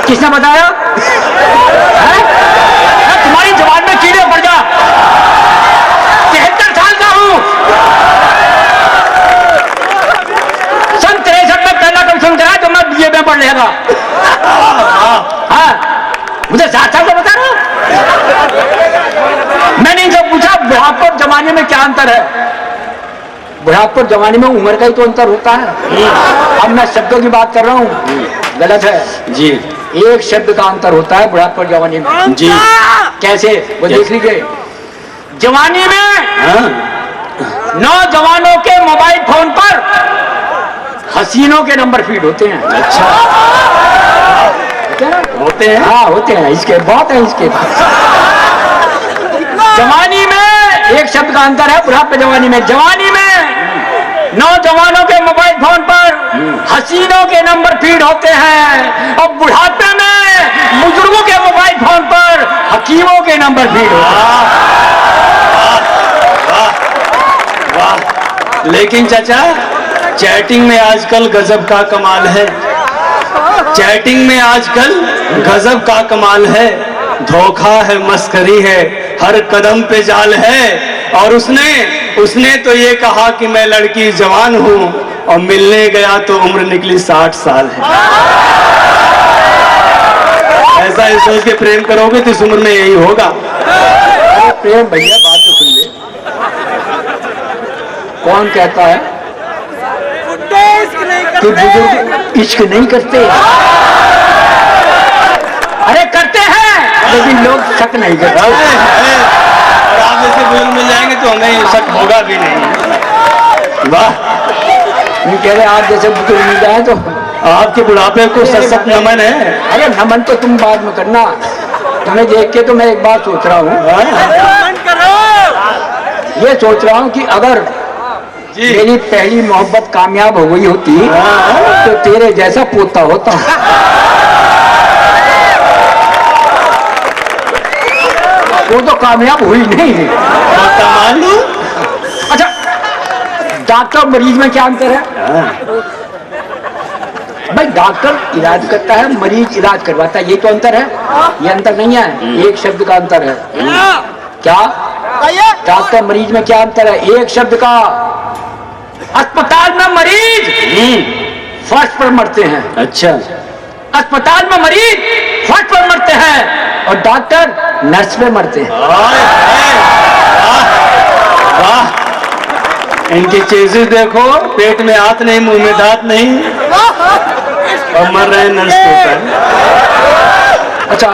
किसने बताया? तुम्हारी जबान में कीड़े पड़ जा। 73 साल का हूं। सन 63 में पहला कमीशन करा तो मैं बीए में पढ़ लेगा। हाँ, मुझे 7 साल का बता रहा। मैंने इनसे पूछा बुढ़ापा जमाने में क्या अंतर है? बुढ़ापा जमाने में उम्र का ही तो अंतर होता है। अब मैं शब्दों की बात कर रहा हूँ, गलत है जी। एक शब्द का अंतर होता है बुढ़ापा जवानी में जी। कैसे? वो देख लीजिए। जवानी में नौजवानों के मोबाइल फोन पर हसीनों के नंबर फीड होते हैं। अच्छा, होते हैं? हाँ होते हैं। इसके बहुत है इसके पास। जवानी में एक शब्द का अंतर है बुढ़ापे जवानी में। जवानी में नौजवानों के मोबाइल फोन पर हसीनों के नंबर फीड होते हैं और बुढ़ापे में बुजुर्गों के मोबाइल फोन पर हकीमों के नंबर फीड होते हैं। वाह। लेकिन चाचा, चैटिंग में आजकल गजब का कमाल है। चैटिंग में आजकल गजब का कमाल है। धोखा है, मस्करी है, हर कदम पे जाल है। और उसने तो ये कहा कि मैं लड़की जवान हूं और मिलने गया तो उम्र निकली 60 साल है। ऐसा ही सोच के प्रेम करोगे तो इस उम्र में यही होगा। प्रेम भैया, बात तो सुन ले। कौन कहता है कि बुजुर्ग इश्क नहीं करते? अरे करते हैं, लेकिन लोग शक नहीं करते। और आप जैसे बुजुर्ग मिल जाएंगे तो हमें शक होगा भी नहीं। वाह। नहीं कह रहे आप जैसे बुजुर्ग मिल जाए तो आपके बुढ़ापे को सशक्त नमन है। अरे नमन तो तुम बाद में करना। तुम्हें देख के तो मैं एक बात सोच रहा हूँ। ये सोच रहा हूँ कि अगर मेरी पहली मोहब्बत कामयाब हो गई होती तो तेरे जैसा पोता होता। वो तो कामयाब हुई नहीं। अच्छा, डॉक्टर मरीज में क्या अंतर है? भाई डॉक्टर इलाज करता है, मरीज इलाज करवाता है, ये तो अंतर है। ये अंतर नहीं है, एक शब्द का अंतर है। क्या? डॉक्टर मरीज में क्या अंतर है? एक शब्द का। अस्पताल में मरीज फर्श पर मरते हैं। अच्छा, अस्पताल में मरीज फर्श पर मरते हैं और डॉक्टर नर्स पे मरते हैं। वाह। इनके चेजेस देखो, पेट में हाथ नहीं, मुंह में दांत नहीं और मर रहे हैं नर्स के ऊपर। अच्छा,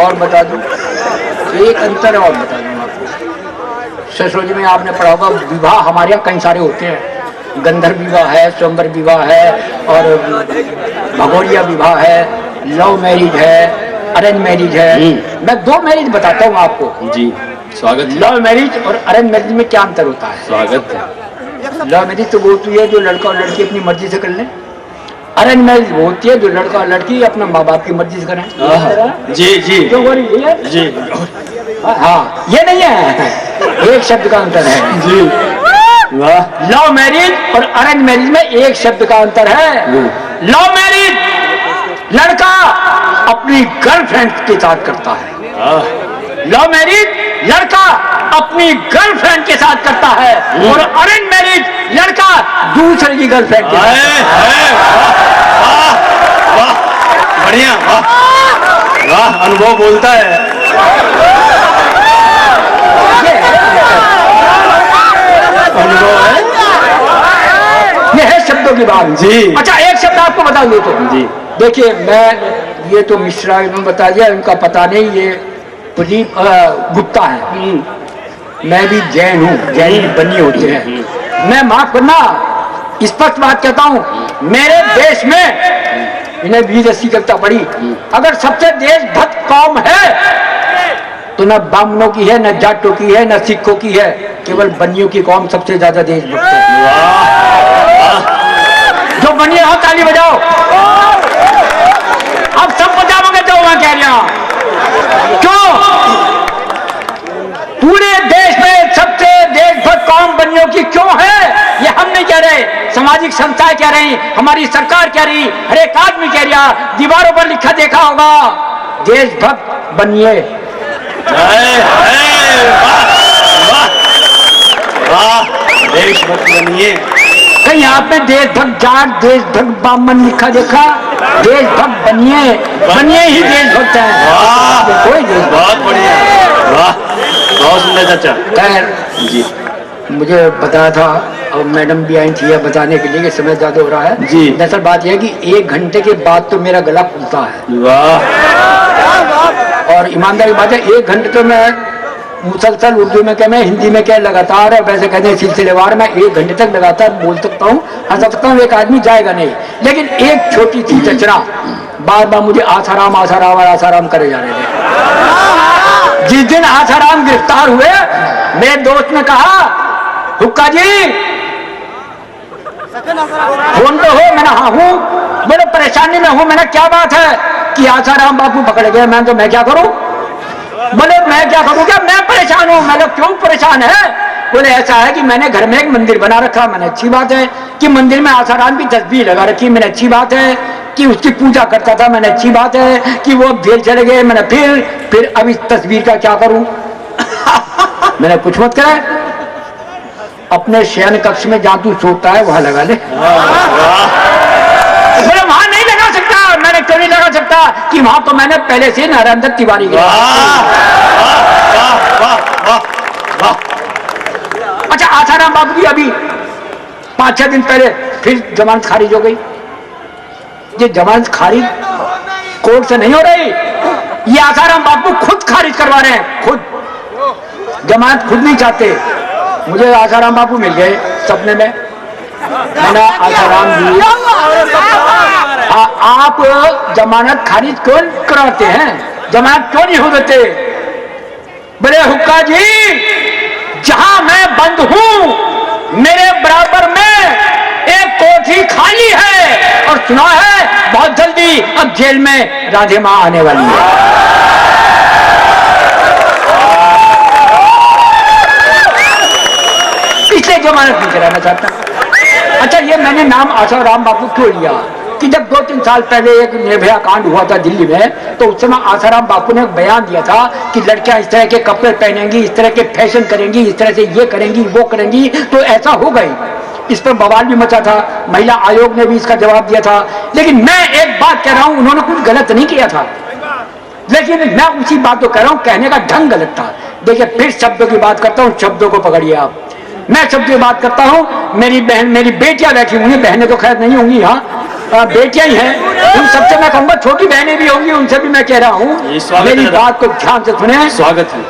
और बता दूं एक अंतर और बता दूं आपको। सोसाइटी में आपने पढ़ा होगा, विवाह हमारे यहाँ कई सारे होते हैं। गंधर्व विवाह है, स्वयंवर विवाह है और भगोरिया विवाह है, लव मैरिज है, अरेंज मैरिज है। मैं 2 मैरिज बताता हूँ आपको जी। स्वागत है। लव मैरिज और अरेंज मैरिज में क्या अंतर होता है? स्वागत है। लव मैरिज तो वो होती है जो लड़का और लड़की अपनी मर्जी से कर लें। अरेंज मैरिज वो होती है जो लड़का और लड़की अपने माँ बाप की मर्जी से करें। जी जी क्यों बोली जी। हाँ, ये नहीं है, एक शब्द का अंतर है जी। वाह। लव मैरिज और अरेंज मैरिज में एक शब्द का अंतर है। लव मैरिज लड़का अपनी गर्लफ्रेंड के साथ करता है। लव मैरिज लड़का अपनी गर्लफ्रेंड के साथ करता है और अरेंज मैरिज लड़का दूसरे की गर्लफ्रेंड के साथ। वाह, बढ़िया। वाह वाह, अनुभव बोलता है। अनुभव है, ये है शब्दों की बात जी। अच्छा, एक शब्द आपको बता दो तो जी। देखिए, मैं ये तो मिश्रा ने बता दिया, इनका पता नहीं, ये प्रदीप गुप्ता है। मैं भी जैन हूँ, जैन बनी होते हैं। मैं माफ करना, स्पष्ट बात कहता हूँ, मेरे देश में इन्हें 20-80 कविता पढ़ी। अगर सबसे देशभक्त कौम है तो न ब्राह्मणों की है, न जाटों की है, न सिखों की है, केवल बनियों की कौम सबसे ज्यादा देशभक्त है। जो बनिए हो ताली बजाओ। अब सब बजाओगे तो मैं कह रहा हूं, क्यों? पूरे देश में सबसे देशभक्त कौम बनियों की क्यों है, ये हम नहीं कह रहे, सामाजिक संस्थाएं कह रही, हमारी सरकार कह रही, हर एक आदमी कह रहा, दीवारों पर लिखा देखा होगा, देशभक्त बनिए। देशभक्त बनिए। कहीं आपने देशभक्त जाट, देशभक्त बामन लिखा देखा? देशभक्त बनिए, बनिए ही देशभक्त है। कोई देशभक्त। बहुत बढ़िया, वाह, बहुत सुंदर चाचा। खैर जी, मुझे बताया था, और मैडम भी आई थी बताने के लिए कि समय ज्यादा हो रहा है जी। दरअसल बात यह है कि 1 घंटे के बाद तो मेरा गला खुलता है, वाह, और ईमानदारी बात है 1 घंटे तो मैं मुसलसल उर्दू में क्या, मैं हिंदी में क्या, लगातार, और वैसे कहते हैं सिलसिलेवार, मैं 1 घंटे तक लगातार बोल सकता हूँ, हंस सकता हूँ, एक आदमी जाएगा नहीं। लेकिन एक छोटी सी चचरा बार बार मुझे आसाराम आसाराम और आसाराम करे जा रहे थे। जिस दिन आसाराम गिरफ्तार हुए, मेरे दोस्त ने कहा, हुक्का जी फोन तो हो? मैंने हाँ हूँ। बड़े परेशानी में हूँ। मैंने क्या बात है? कि आसाराम बापू पकड़ गए। मैं क्या करूँ? बोले मैं क्या करूँ, क्या मैं परेशान हूँ? मैं क्यों परेशान है? बोले ऐसा है कि मैंने घर में एक मंदिर बना रखा। मैंने अच्छी बात है। कि मंदिर में आसाराम की तस्वीर लगा रखी। मैंने अच्छी बात है। कि उसकी पूजा करता था। मैंने अच्छी बात है। कि वो जेल चले गए। मैंने फिर अब इस तस्वीर का क्या करूँ? मैंने कुछ मत करे, अपने शयन कक्ष में जहां तू सोता है वहां लगा ले। बोले वहां नहीं लगा सकता। मैंने क्यों नहीं लगा सकता? कि वहां तो मैंने पहले से नारायण दत्त तिवारी के। अच्छा, आसाराम बाबू की अभी 5-6 दिन पहले फिर जमानत खारिज हो गई। ये जमानत खारिज कोर्ट से नहीं हो रही, ये आसाराम बाबू खुद खारिज करवा रहे हैं। खुद जमानत खुद नहीं चाहते। मुझे आसाराम बाबू मिल गए सपने में। मैंने आसाराम जी, आप जमानत खारिज क्यों कराते हैं? जमानत क्यों नहीं हो देते? बड़े हुक्का जी, जहां मैं बंद हूं मेरे बराबर में एक कोठी खाली है, और सुना है बहुत जल्दी अब जेल में राधे मां आने वाली है। इसलिए जमानत नहीं कराना चाहता। अच्छा, ये मैंने नाम आसाराम बापू क्यों लिया? कि जब 2-3 साल पहले एक निर्भया कांड हुआ था दिल्ली में, तो उस समय आसाराम बापू ने एक बयान दिया था कि लड़कियां इस तरह के कपड़े पहनेंगी, इस तरह के फैशन करेंगी, इस तरह से ये करेंगी, वो करेंगी, तो ऐसा हो गई। इस पर बवाल भी मचा था। महिला आयोग ने भी इसका जवाब दिया था। लेकिन मैं एक बात कह रहा हूं, उन्होंने कुछ गलत नहीं किया था, लेकिन मैं उसी बात को कह रहा हूं, कहने का ढंग गलत था। देखिए, फिर शब्दों की बात करता हूं, शब्दों को पकड़िए आप। मैं शब्दों की बात करता हूं। मेरी बहन, मेरी बेटियां बैठी हुई हैं, बहनें तो खैर नहीं होंगी, हाँ बेटियां ही हैं। उन सबसे मैं कहूंगा, छोटी बहनें भी होंगी, उनसे भी मैं कह रहा हूं, मेरी बात को ध्यान से सुने। स्वागत है।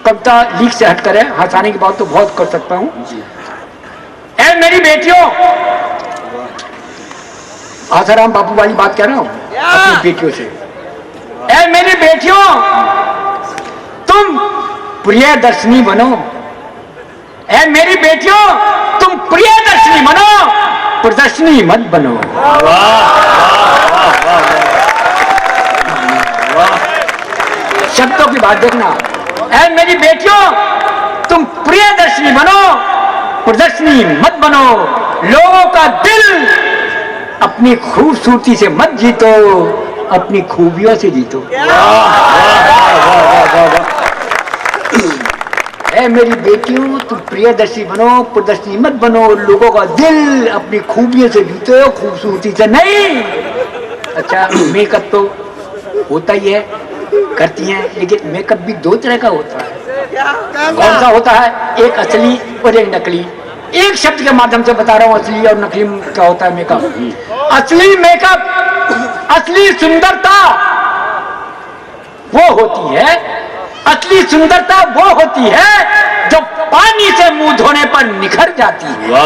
कविता लीक से हट करे, हंसाने की बात तो बहुत कर सकता हूं। ऐ मेरी बेटियों, आसाराम बापू वाली बात कह रहा हूं अपनी बेटियों से। ऐ मेरी बेटियों, तुम प्रियदर्शनी बनो। ऐ मेरी बेटियों, तुम प्रियदर्शनी बनो, प्रदर्शनी मत बनो। शब्दों की बात देखना। ऐ मेरी बेटियों, तुम प्रियदर्शनी बनो, प्रदर्शनी मत बनो। लोगों का दिल अपनी खूबसूरती से मत जीतो, अपनी खूबियों से जीतो। ऐ मेरी बेटियों, तुम प्रियदर्शी बनो, प्रदर्शनी मत बनो। लोगों का दिल अपनी खूबियों से जीतो, खूबसूरती से नहीं। अच्छा, मेकअप तो होता ही है, करती हैं, लेकिन मेकअप भी 2 तरह का होता है। कौन सा होता है? एक असली और एक नकली। एक शब्द के माध्यम से बता रहा हूं, असली और नकली क्या होता है मेकअप। असली मेकअप, असली सुंदरता वो होती है, असली सुंदरता वो होती है जो पानी से मुंह धोने पर निखर जाती है।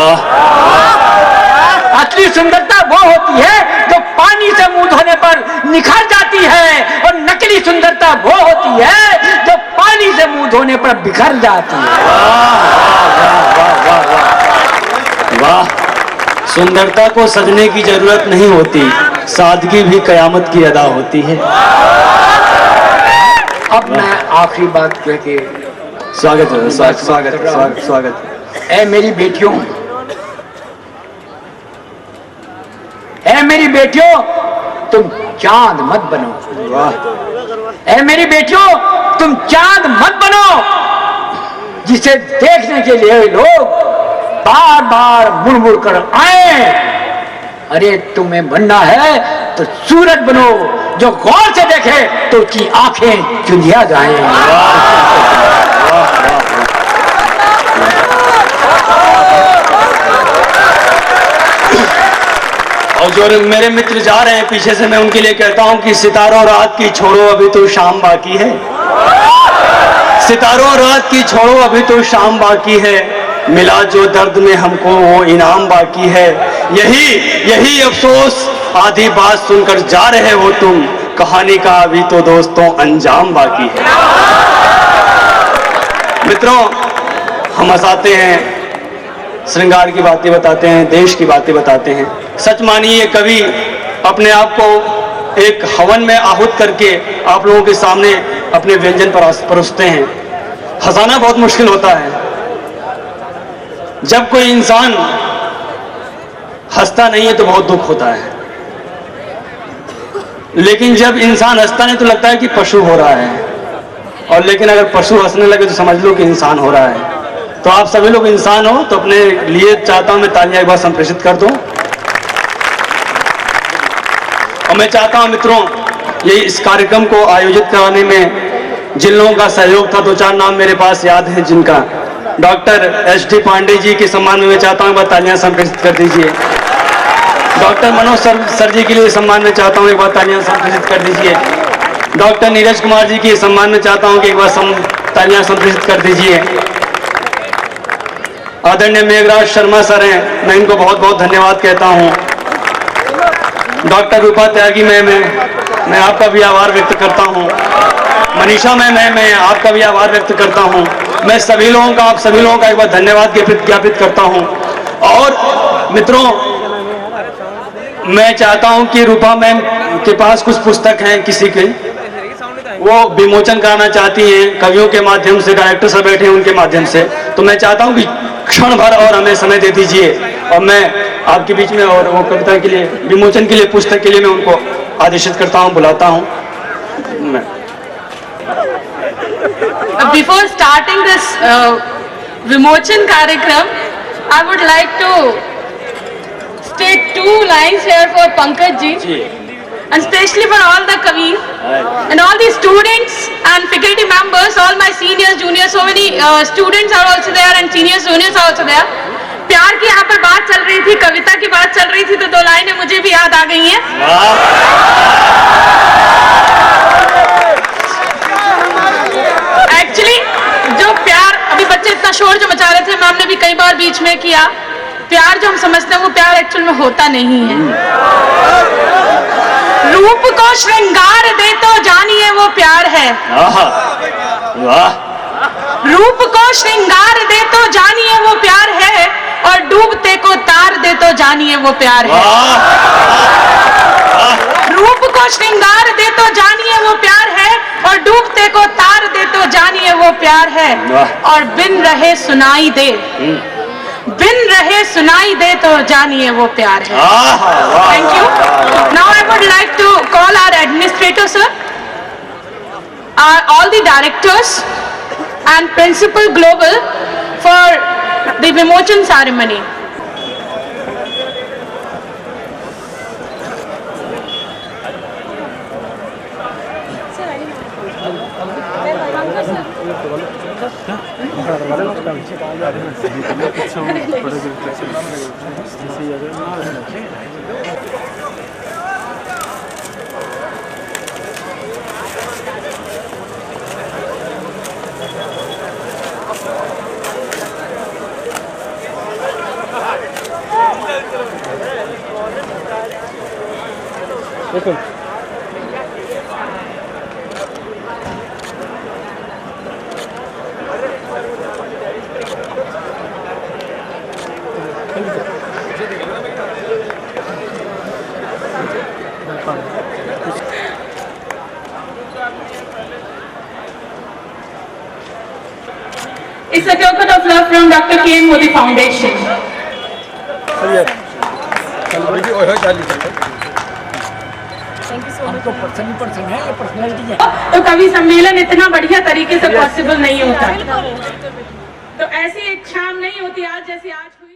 असली सुंदरता वो होती है जो पानी से मुंह धोने पर निखर जाती है, और नकली सुंदरता वो होती है जो पानी से मुंह धोने पर बिखर जाती है। वाह, सुंदरता को सजने की जरूरत नहीं होती, सादगी भी कयामत की अदा होती है। अब मैं आखिरी बात कह के स्वागत है, स्वागत। ऐ मेरी बेटियों, ऐ मेरी बेटियों, तुम चांद मत बनो। ऐ मेरी बेटियों, तुम चांद मत बनो जिसे देखने के लिए लोग बार बार मुड़ मुड़ कर आए। अरे तुम्हें बनना है तो सूरज बनो, जो गौर से देखे तो उसकी आंखें चुंधिया जाएं। और जो मेरे मित्र जा रहे हैं पीछे से, मैं उनके लिए कहता हूं कि सितारों रात की छोड़ो, अभी तो शाम बाकी है। सितारों रात की छोड़ो, अभी तो शाम बाकी है। मिला जो दर्द में हमको वो इनाम बाकी है। यही अफसोस, आधी बात सुनकर जा रहे हो तुम, कहानी का अभी तो दोस्तों अंजाम बाकी है। मित्रों, हम हंसाते हैं, श्रृंगार की बातें बताते हैं, देश की बातें बताते हैं। सच मानिए, कवि अपने आप को एक हवन में आहूत करके आप लोगों के सामने अपने व्यंजन परोसते हैं। हंसाना बहुत मुश्किल होता है। जब कोई इंसान हंसता नहीं है तो बहुत दुख होता है, लेकिन जब इंसान हंसता नहीं तो लगता है कि पशु हो रहा है, और लेकिन अगर पशु हंसने लगे तो समझ लो कि इंसान हो रहा है। तो आप सभी लोग इंसान हो, तो अपने लिए चाहता हूं मैं तालियां एक बार संप्रेषित कर दूं। और मैं चाहता हूं मित्रों, ये इस कार्यक्रम को आयोजित कराने में जिन लोगों का सहयोग था, दो चार नाम मेरे पास याद है जिनका। Doctor HD. पांडे जी के सम्मान में मैं चाहता हूं एक बार तालियां संप्रेषित कर दीजिए। डॉक्टर मनोज सर जी के लिए सम्मान में चाहता हूं एक बार तालियां संप्रेषित कर दीजिए। डॉक्टर नीरज कुमार जी के सम्मान में चाहता हूं कि एक बार तालियां संप्रेषित कर दीजिए। आदरणीय मेघराज शर्मा सर हैं, मैं इनको बहुत बहुत धन्यवाद कहता हूं। डॉक्टर रूपा त्यागी मैम, मैं आपका भी आभार व्यक्त करता हूं। मनीषा मैम, मैं आपका भी आभार व्यक्त करता हूं। मैं सभी लोगों का, आप सभी लोगों का एक बार धन्यवाद ज्ञापित करता हूं। और मित्रों, मैं चाहता हूं कि रूपा मैम के पास कुछ पुस्तक हैं किसी के, वो विमोचन कराना चाहती हैं कवियों के माध्यम से, डायरेक्टर सब बैठे हैं उनके माध्यम से। तो मैं चाहता हूं कि क्षण भर और हमें समय दे दीजिए, और मैं आपके बीच में और वो कविता के लिए, विमोचन के लिए, पुस्तक के लिए मैं उनको आदेशित करता हूं, बुलाता हूं। Before starting this Vimochan Karyakram, I would like to state 2 lines here for Pankaj ji, and especially for all the Kavis and all the students and faculty members, all my seniors, juniors, so many students are also there and seniors, juniors are also there. प्यार की यहाँ पर बात चल रही थी, कविता की बात चल रही थी, तो 2 लाइनें मुझे भी याद आ गई हैं। एक्चुअली जो प्यार, अभी बच्चे इतना शोर जो मचा रहे थे, मैम ने भी कई बार बीच में किया, प्यार जो हम समझते हैं वो प्यार एक्चुअल में होता नहीं है। रूप को श्रृंगार दे तो जानिए वो प्यार है। रूप को श्रृंगार दे तो जानिए वो प्यार है, और डूबते को तार दे तो जानिए वो प्यार है। रूप को श्रृंगार दे तो जानिए वो प्यार है, और डूबते को तार दे तो जानिए वो प्यार है। और बिन रहे सुनाई दे, बिन रहे सुनाई दे तो जानिए वो प्यार है। Thank you. Now I would like to call our administrator sir, all the directors and principal global for the Vimochan ceremony. It's a token of love from Dr. K. Modi Foundation. तो person है, ये personality है। तो कवि सम्मेलन इतना बढ़िया तरीके से पॉसिबल नहीं होता। तो ऐसी एक शाम नहीं होती आज जैसी आज हुई।